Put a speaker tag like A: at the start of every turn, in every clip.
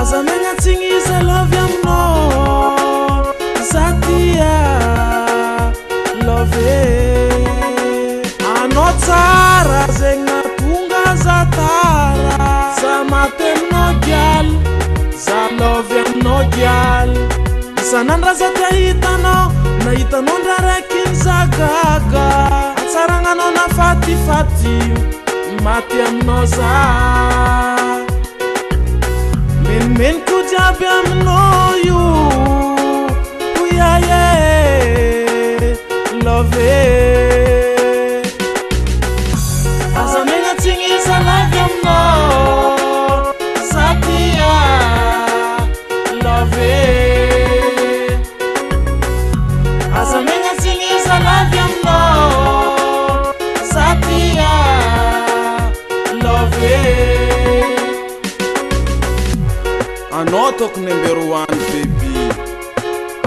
A: Aza megnatsiny izy love aminao zatia love anao tsara zegny natonga za tara za maty aminao gialy za love aminao gialy isan'andra za tia hitanao nahitanao ndra raiky za gaga atsaragnanao na fatifaty maty aminao za men kujabi aminao io kuyaye love aza megnatsiny iza love aminao zatia love aza megnatsiny iza love aminao zatia love anao toko number 1 baby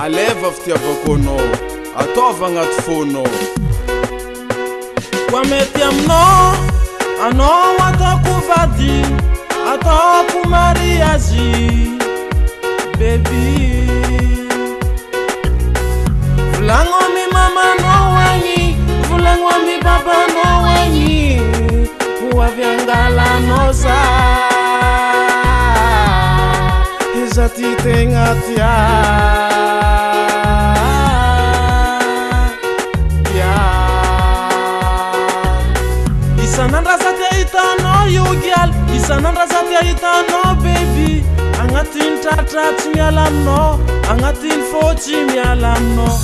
A: aleva fitiavako anao ataova agnaty fonao koa mety aminao anao ataoko vady ataoko mariazy baby volagno ami mamanao agny volagno ami babanao agny ho avy angalanao za Zati tegna tia isan'andra za tia hitanao io gialy isan'andra za tia hitanao baby agnatin'ny tratra tsy miala aminao agnatin'ny fô tsy miala aminao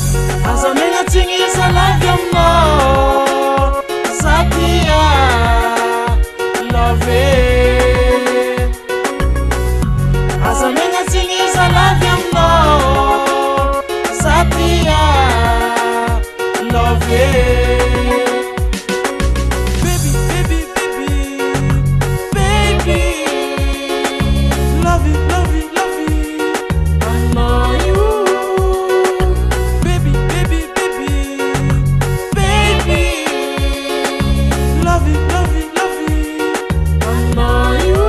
A: aza megnatsiny iza love aminao zatia love aza megnatsiny iza love aminao zatia love baby baby baby baby love you love you love you I know you baby baby baby baby love you love you love you I know you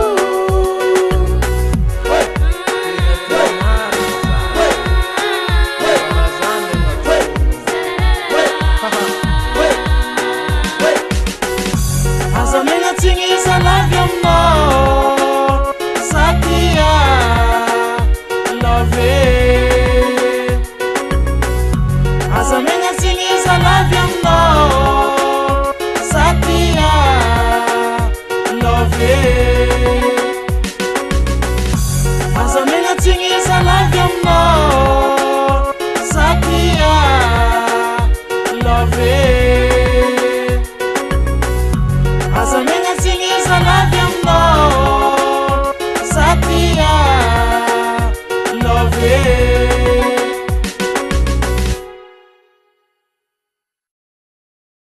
B: Zatia